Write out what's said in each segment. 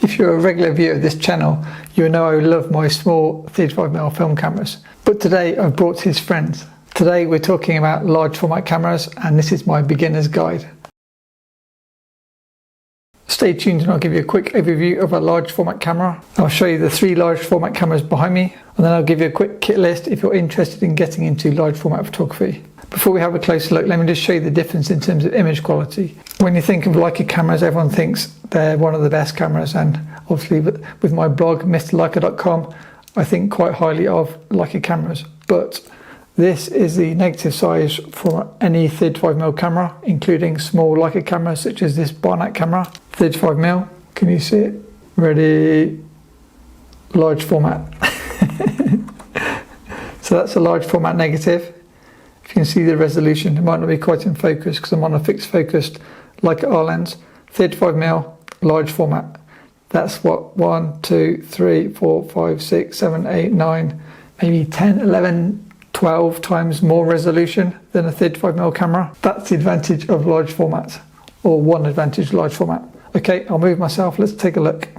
If you're a regular viewer of this channel, you'll know I love my small 35mm film cameras. But today I've brought his friends. Today we're talking about large format cameras, and this is my beginner's guide. Stay tuned and I'll give you a quick overview of a large format camera. I'll show you the 3 large format cameras behind me, and then I'll give you a quick kit list if you're interested in getting into large format photography. Before we have a closer look, let me just show you the difference in terms of image quality. When you think of Leica cameras, everyone thinks they're one of the best cameras, and obviously with my blog mrleica.com, I think quite highly of Leica cameras. But this is the negative size for any 35mm camera, including small Leica cameras such as this Barnett camera. 35mm, can you see it? Ready, large format. So that's a large format negative. If you can see the resolution, it might not be quite in focus because I'm on a fixed focused Leica R lens. 35mm, large format. That's what, 1, 2, 3, 4, 5, 6, 7, 8, 9, maybe 10, 11, 12 times more resolution than a 35mm camera. That's the advantage of large format, or one advantage of large format. Okay, I'll move myself, let's take a look.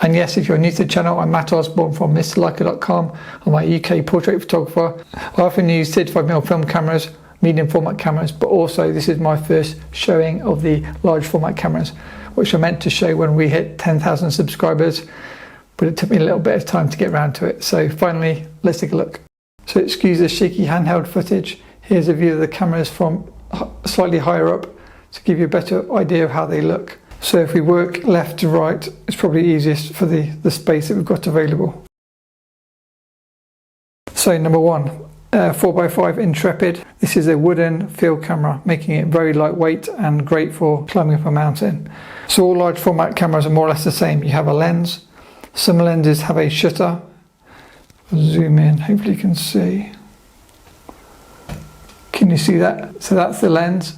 And yes, if you're new to the channel, I'm Matt Osborne from mrleica.com. I'm a UK portrait photographer. I often use 35mm film cameras, medium format cameras, but also this is my first showing of the large format cameras, which I meant to show when we hit 10,000 subscribers, but it took me a little bit of time to get around to it. So finally, let's take a look. So excuse the shaky handheld footage. Here's a view of the cameras from slightly higher up to give you a better idea of how they look. So if we work left to right, it's probably easiest for the space that we've got available. So number 1, 4x5 Intrepid. This is a wooden field camera, making it very lightweight and great for climbing up a mountain. So all large format cameras are more or less the same. You have a lens. Some lenses have a shutter. Zoom in, hopefully you can see. Can you see that? So that's the lens,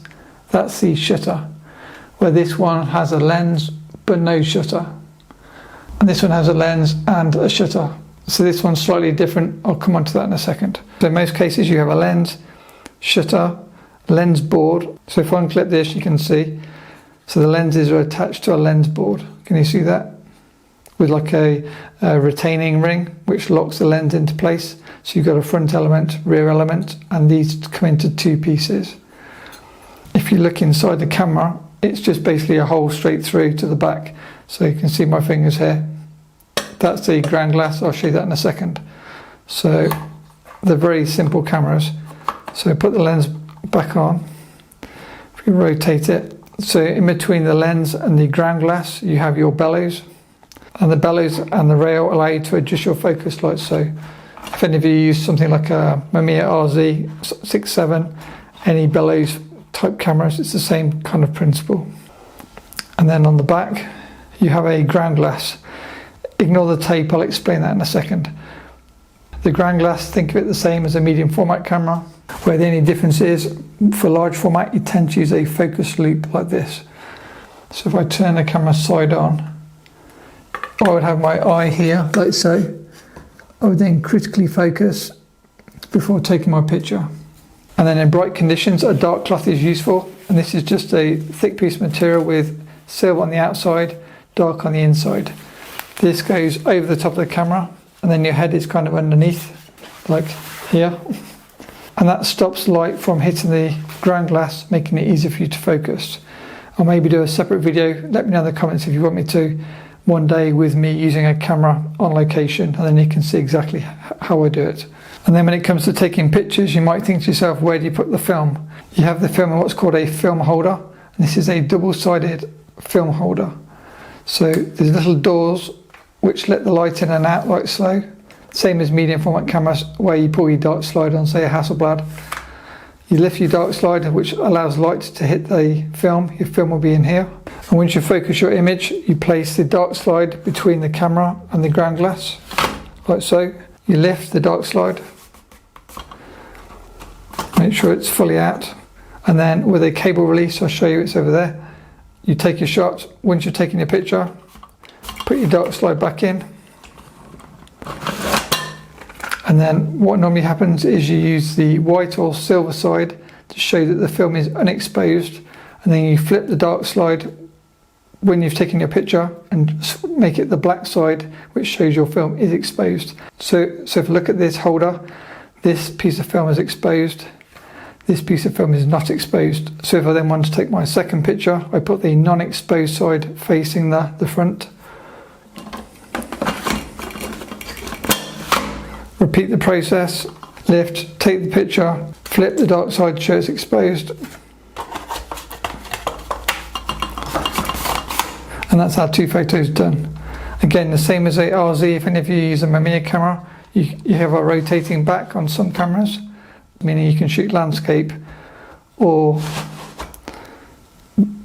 that's the shutter. Where this one has a lens but no shutter, and this one has a lens and a shutter. So this one's slightly different. I'll come on to that in a second. So in most cases you have a lens, shutter, lens board. So if I unclip this, you can see, so the lenses are attached to a lens board. Can you see that? With like a retaining ring which locks the lens into place. So you've got a front element, rear element, and these come into 2 pieces. If you look inside the camera, it's just basically a hole straight through to the back. So you can see my fingers here. That's the ground glass. I'll show you that in a second. So they're very simple cameras. So put the lens back on. If you rotate it, so in between the lens and the ground glass, you have your bellows. And the bellows and the rail allow you to adjust your focus light. So if any of you use something like a Mamiya RZ67, any bellows type cameras, it's the same kind of principle. And then on the back you have a ground glass. Ignore the tape, I'll explain that in a second. The ground glass, think of it the same as a medium format camera, where the only difference is for large format you tend to use a focus loop like this. So if I turn the camera side on, I would have my eye here like so. I would then critically focus before taking my picture. And then in bright conditions, a dark cloth is useful, and this is just a thick piece of material with silver on the outside, dark on the inside. This goes over the top of the camera, and then your head is kind of underneath, like here. And that stops light from hitting the ground glass, making it easier for you to focus. I'll maybe do a separate video, let me know in the comments if you want me to, one day with me using a camera on location, and then you can see exactly how I do it. And then when it comes to taking pictures, you might think to yourself, where do you put the film? You have the film in what's called a film holder, and this is a double-sided film holder. So there's little doors which let the light in and out like so. Same as medium format cameras, where you pull your dark slide on, say a Hasselblad. You lift your dark slide, which allows light to hit the film. Your film will be in here. And once you focus your image, you place the dark slide between the camera and the ground glass, like so. You lift the dark slide, make sure it's fully out, and then with a cable release, I'll show you, it's over there, you take your shot. Once you're taking your picture, put your dark slide back in, and then what normally happens is you use the white or silver side to show that the film is unexposed, and then you flip the dark slide when you've taken your picture and make it the black side, which shows your film is exposed. So if you look at this holder, this piece of film is exposed, this piece of film is not exposed. So if I then want to take my second picture, I put the non-exposed side facing the front. Repeat the process, lift, take the picture, flip the dark side to show it's exposed. And that's our 2 photos done. Again, the same as a RZ, if any of you use a Mamiya camera, you have a rotating back on some cameras, meaning you can shoot landscape or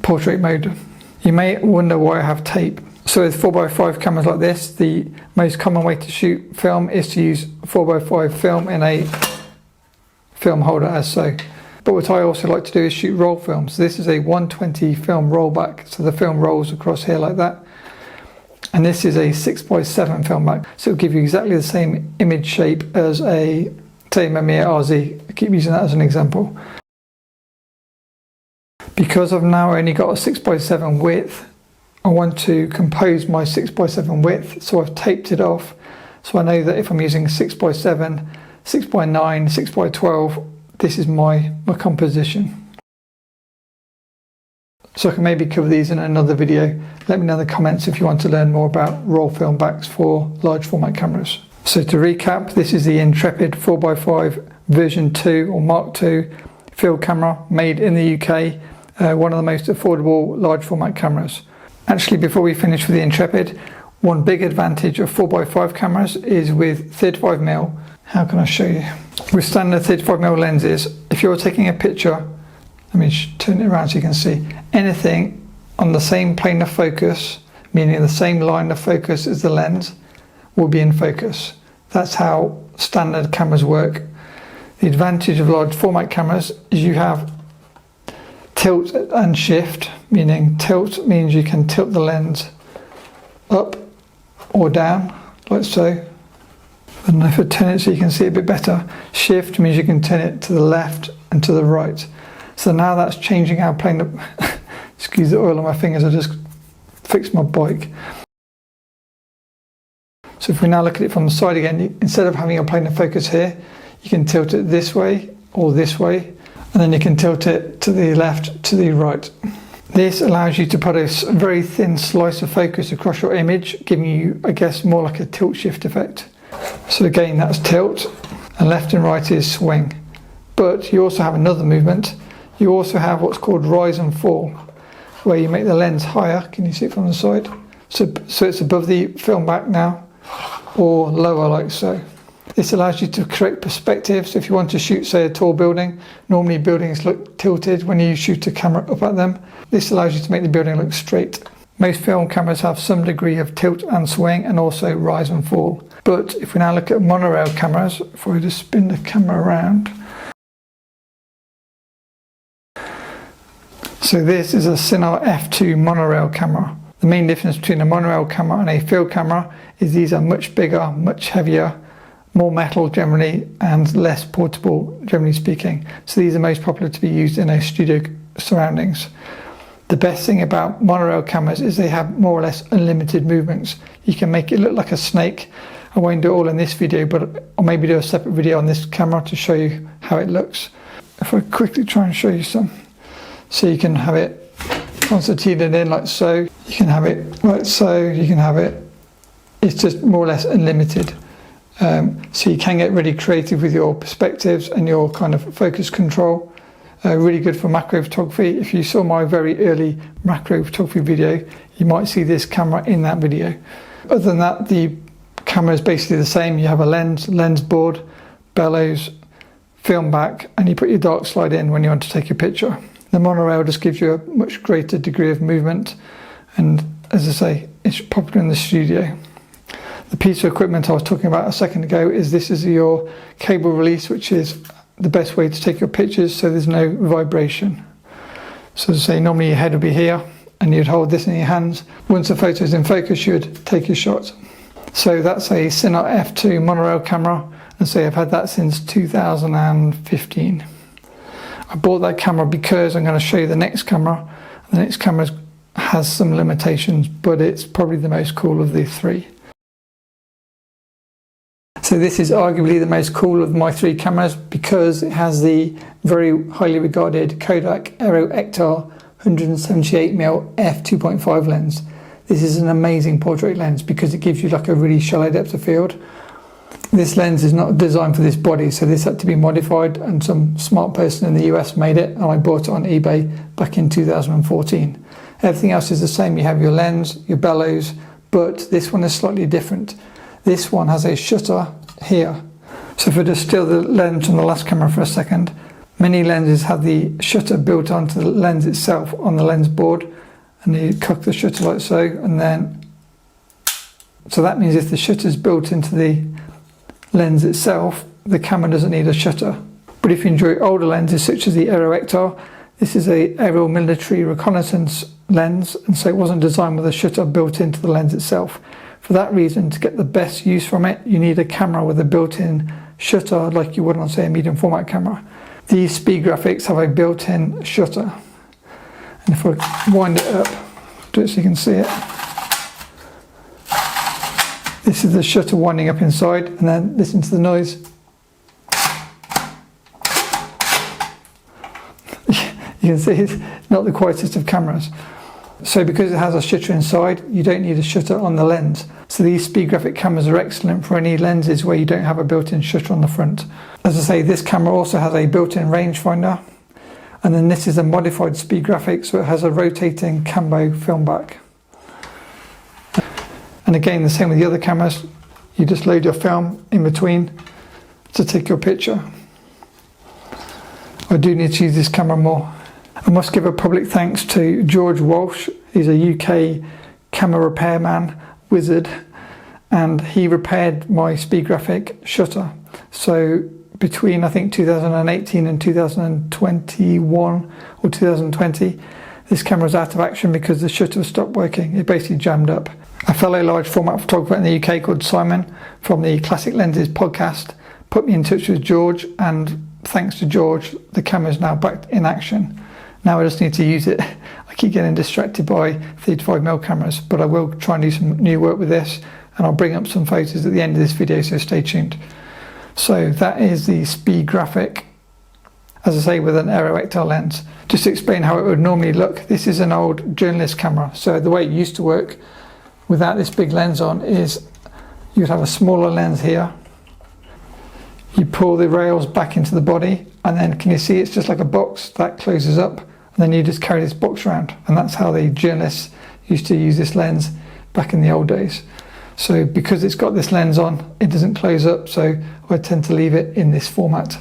portrait mode. You may wonder why I have tape. So with 4x5 cameras like this, the most common way to shoot film is to use 4x5 film in a film holder as so. But what I also like to do is shoot roll films. So this is a 120 film rollback, so the film rolls across here like that. And this is a 6x7 film back, so it'll give you exactly the same image shape as a, say, Mamiya RZ. I keep using that as an example. Because I've now only got a 6x7 width, I want to compose my 6x7 width, so I've taped it off. So I know that if I'm using 6x7, 6x9, 6x12, this is my composition. So I can maybe cover these in another video. Let me know in the comments if you want to learn more about roll film backs for large format cameras. So to recap, this is the Intrepid 4x5 version 2 or Mark 2 field camera made in the UK, one of the most affordable large format cameras. Actually, before we finish with the Intrepid, one big advantage of 4x5 cameras is with 35mm. How can I show you? With standard 35mm lenses, if you're taking a picture, let me turn it around so you can see, anything on the same plane of focus, meaning the same line of focus as the lens, will be in focus. That's how standard cameras work. The advantage of large format cameras is you have tilt and shift, meaning tilt means you can tilt the lens up or down, like so. And if I turn it so you can see it a bit better, shift means you can turn it to the left and to the right. So now that's changing our plane of, excuse the oil on my fingers, I just fixed my bike. So if we now look at it from the side again, instead of having a plane of focus here, you can tilt it this way or this way, and then you can tilt it to the left, to the right. This allows you to put a very thin slice of focus across your image, giving you, I guess, more like a tilt shift effect. So again, that's tilt, and left and right is swing. But you also have another movement. You also have what's called rise and fall, where you make the lens higher. Can you see it from the side? So it's above the film back now, or lower like so. This allows you to create perspective. So if you want to shoot, say, a tall building, normally buildings look tilted when you shoot a camera up at them. This allows you to make the building look straight. Most film cameras have some degree of tilt and swing, and also rise and fall. But if we now look at monorail cameras, if I just spin the camera around. So this is a Sinar F2 monorail camera. The main difference between a monorail camera and a field camera is these are much bigger, much heavier, more metal generally, and less portable generally speaking. So these are most popular to be used in a studio surroundings. The best thing about monorail cameras is they have more or less unlimited movements. You can make it look like a snake. I won't do it all in this video, but I'll maybe do a separate video on this camera to show you how it looks. If I quickly try and show you some. So you can have it concertinaed in like so, you can have it like so, you can have it, it's just more or less unlimited. So you can get really creative with your perspectives and your kind of focus control. Really good for macro photography. If you saw my very early macro photography video, you might see this camera in that video. Other than that, the camera is basically the same. You have a lens board, bellows, film back, and you put your dark slide in when you want to take a picture. The monorail just gives you a much greater degree of movement, and as I say, it's popular in the studio. The piece of equipment I was talking about a second ago is this is your cable release, which is the best way to take your pictures so there's no vibration. So as I say, normally your head would be here and you'd hold this in your hands. Once the photo is in focus, you'd take your shot. So that's a Sinar F2 monorail camera, and say I've had that since 2015. I bought that camera because I'm going to show you the next camera. The next camera is has some limitations, but it's probably the most cool of the three. So this is arguably the most cool of my three cameras because it has the very highly regarded Kodak Aero Ektar 178mm f2.5 lens. This is an amazing portrait lens because it gives you like a really shallow depth of field. This lens is not designed for this body, so this had to be modified, and some smart person in the US made it, and I bought it on eBay back in 2014. Everything else is the same. You have your lens, your bellows, but this one is slightly different. This one has a shutter here. So if I just steal the lens from the last camera for a second, many lenses have the shutter built onto the lens itself on the lens board, and you cock the shutter like so, and then, so that means if the shutter is built into the lens itself, the camera doesn't need a shutter. But if you enjoy older lenses such as the Aero Ektar, this is a aerial military reconnaissance lens, and so it wasn't designed with a shutter built into the lens itself. For that reason, to get the best use from it, you need a camera with a built-in shutter like you would on, say, a medium format camera. These Speed Graphics have a built-in shutter. And if I wind it up, do it so you can see it. This is the shutter winding up inside, and then listen to the noise. You can see it's not the quietest of cameras. So because it has a shutter inside, you don't need a shutter on the lens. So these Speed Graphic cameras are excellent for any lenses where you don't have a built-in shutter on the front. As I say, this camera also has a built-in rangefinder, and then this is a modified Speed Graphic, so it has a rotating cambo film back. And again, the same with the other cameras, you just load your film in between to take your picture. I do need to use this camera more. I must give a public thanks to George Walsh. He's a UK camera repairman wizard, and he repaired my Speed Graphic shutter. So between I think 2018 and 2021 or 2020, this camera was out of action because the shutter stopped working. It basically jammed up. A fellow large format photographer in the UK called Simon from the Classic Lenses podcast put me in touch with George, and thanks to George, the camera is now back in action. Now I just need to use it. I keep getting distracted by 35mm cameras, but I will try and do some new work with this, and I'll bring up some photos at the end of this video, so stay tuned. So that is the Speed Graphic, as I say, with an Aero Ektar lens. Just to explain how it would normally look, this is an old journalist camera. So the way it used to work without this big lens on is you'd have a smaller lens here. You pull the rails back into the body, and then can you see it's just like a box that closes up, and then you just carry this box around, and that's how the journalists used to use this lens back in the old days. So because it's got this lens on, it doesn't close up, so I tend to leave it in this format.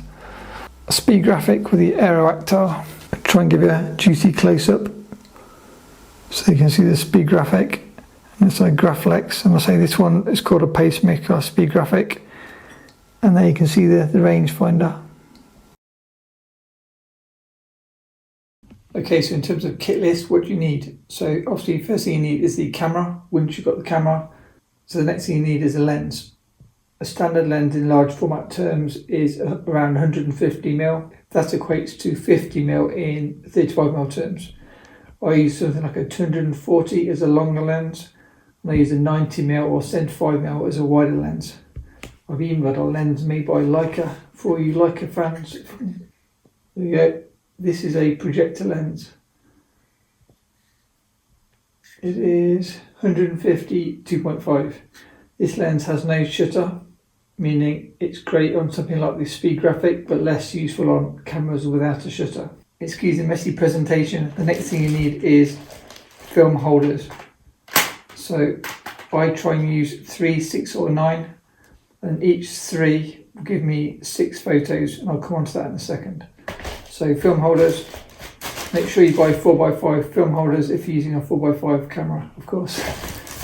A Speed Graphic with the Aero Ektar. I'll try and give you a juicy close-up so you can see the Speed Graphic, and it's a Graflex, and I'll say this one is called a Pacemaker Speed Graphic, and there you can see the rangefinder. Okay, so in terms of kit list, what do you need? So obviously, first thing you need is the camera. Once you've got the camera, so the next thing you need is a lens. A standard lens in large format terms is around 150mm. That equates to 50mm in 35mm terms. I use something like a 240 as a longer lens, and I use a 90mm or 75mm as a wider lens. I've even got a lens made by Leica for you Leica fans. There you go. This is a projector lens. It is 150 2.5. This lens has no shutter, meaning it's great on something like the Speed Graphic, but less useful on cameras without a shutter. Excuse the messy presentation. The next thing you need is film holders. So I try and use 3, 6 or 9, and each 3 will give me 6 photos, and I'll come on to that in a second. So film holders, make sure you buy 4x5 film holders if you're using a 4x5 camera, of course.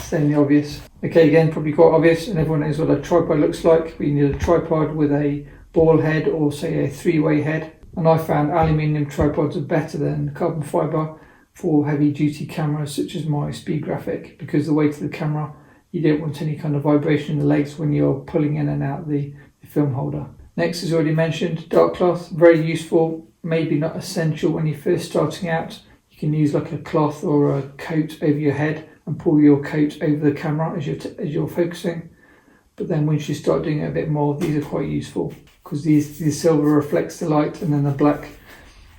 Saying the obvious. Okay, again, probably quite obvious, and everyone knows what a tripod looks like, but you need a tripod with a ball head or say a 3-way head. And I found aluminium tripods are better than carbon fibre for heavy duty cameras such as my Speed Graphic, because the weight of the camera, you don't want any kind of vibration in the legs when you're pulling in and out the film holder. Next, as already mentioned, dark cloth, very useful, maybe not essential when you're first starting out. You can use like a cloth or a coat over your head and pull your coat over the camera as you're focusing. But then once you start doing it a bit more, these are quite useful because the silver reflects the light and then the black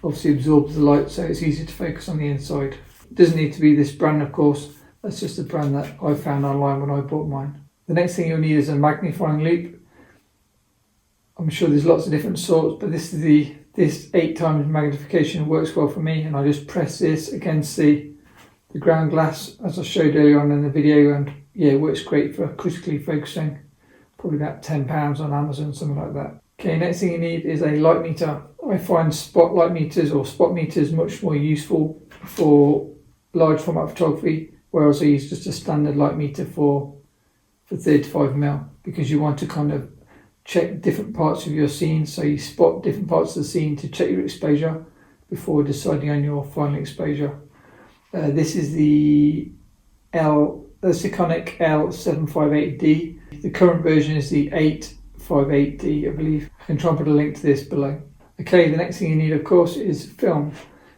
obviously absorbs the light, so it's easy to focus on the inside. It doesn't need to be this brand, of course. That's just a brand that I found online when I bought mine. The next thing you'll need is a magnifying loupe. I'm sure there's lots of different sorts, but this 8 times magnification works well for me, and I just press this against the ground glass as I showed earlier on in the video, and yeah, it works great for critically focusing. Probably about £10 on Amazon, something like that. Okay, next thing you need is a light meter. I find spotlight meters or spot meters much more useful for large format photography, whereas I use just a standard light meter for 35mm, because you want to kind of check different parts of your scene, so you spot different parts of the scene to check your exposure before deciding on your final exposure. This is the Sekonic L758D. The current version is the 858D, I believe. I can try and put a link to this below. Okay, the next thing you need, of course, is film.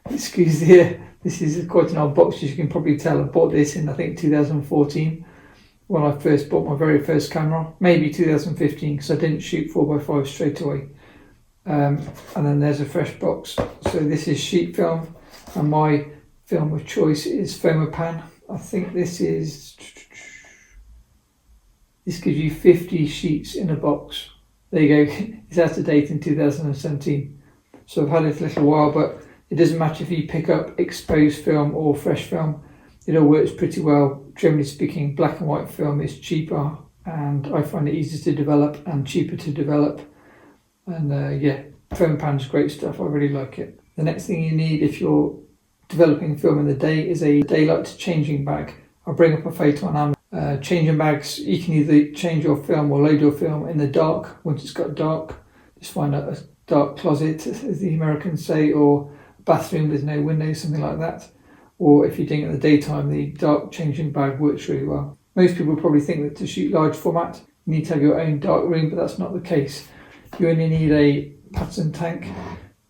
Excuse the this is quite an old box, as you can probably tell. I bought this in, I think, 2014 when I first bought my very first camera. Maybe 2015, because I didn't shoot 4x5 straight away. And then there's a fresh box. So this is sheet film, and my film of choice is Fomapan. I think this gives you 50 sheets in a box. There you go. It's out of date in 2017. So I've had it a little while, but it doesn't matter if you pick up exposed film or fresh film. It all works pretty well. Generally speaking, black and white film is cheaper, and I find it easier to develop and cheaper to develop. And yeah, Fomapan is great stuff. I really like it. The next thing you need if you're developing film in the day is a daylight changing bag. I'll bring up a photo on Amazon. Changing bags, you can either change your film or load your film in the dark. Once it's got dark, just find a dark closet, as the Americans say, or a bathroom with no windows, something like that. Or if you're doing it in the daytime, the dark changing bag works really well. Most people probably think that to shoot large format, you need to have your own dark room, but that's not the case. You only need a Pattern tank,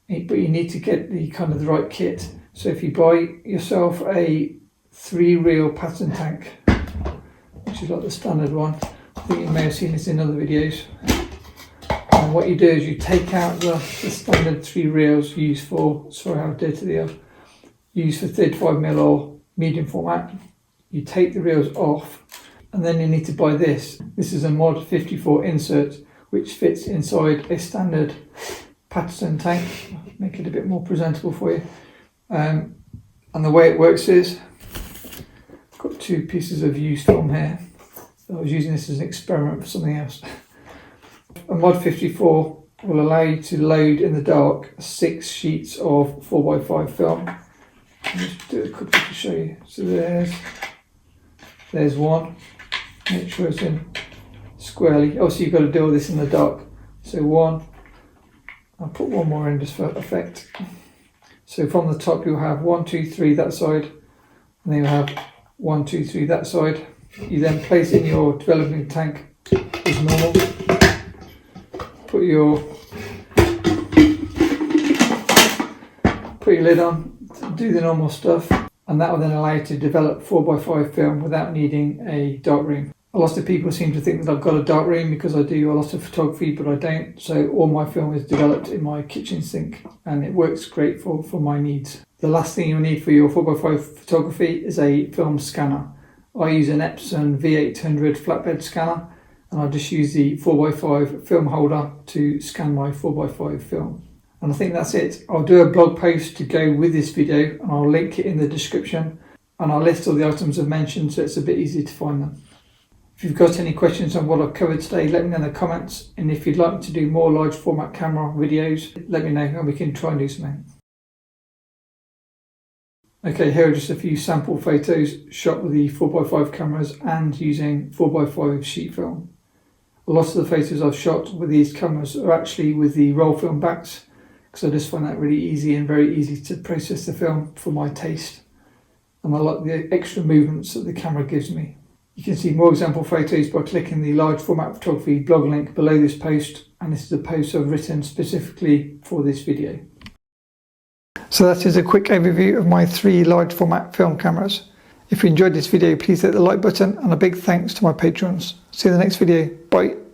but you need to get the right kit. So if you buy yourself a 3-reel Pattern tank, which is like the standard one, I think you may have seen this in other videos. And what you do is you take out the standard 3 reels used for, sorry how dirty they are, used for 35mm or medium format. You take the reels off, and then you need to buy this. This is a Mod 54 insert, which fits inside a standard Pattern tank. Make it a bit more presentable for you. And the way it works is, I've got 2 pieces of used film here. I was using this as an experiment for something else. A Mod 54 will allow you to load in the dark 6 sheets of 4x5 film. I'll just do it quickly to show you. So there's one. Make sure it's in squarely. Obviously you've got to do all this in the dark. So one. I'll put one more in just for effect. So from the top you'll have 1, 2, 3 that side, and then you'll have 1, 2, 3 that side. You then place in your developing tank as normal. Put your lid on, do the normal stuff, and that will then allow you to develop 4x5 film without needing a dark room. A lot of people seem to think that I've got a dark room because I do a lot of photography, but I don't. So all my film is developed in my kitchen sink, and it works great for my needs. The last thing you'll need for your 4x5 photography is a film scanner. I use an Epson V800 flatbed scanner, and I just use the 4x5 film holder to scan my 4x5 film. And I think that's it. I'll do a blog post to go with this video, and I'll link it in the description, and I'll list all the items I've mentioned so it's a bit easier to find them. If you've got any questions on what I've covered today, let me know in the comments, and if you'd like me to do more large format camera videos, let me know and we can try and do something. Okay, here are just a few sample photos shot with the 4x5 cameras and using 4x5 sheet film. A lot of the photos I've shot with these cameras are actually with the roll film backs, because I just find that really easy and very easy to process the film for my taste. And I like the extra movements that the camera gives me. You can see more example photos by clicking the large format photography blog link below this post, and this is a post I've written specifically for this video. So that is a quick overview of my 3 large format film cameras. If you enjoyed this video, please hit the like button, and a big thanks to my patrons. See you in the next video. Bye.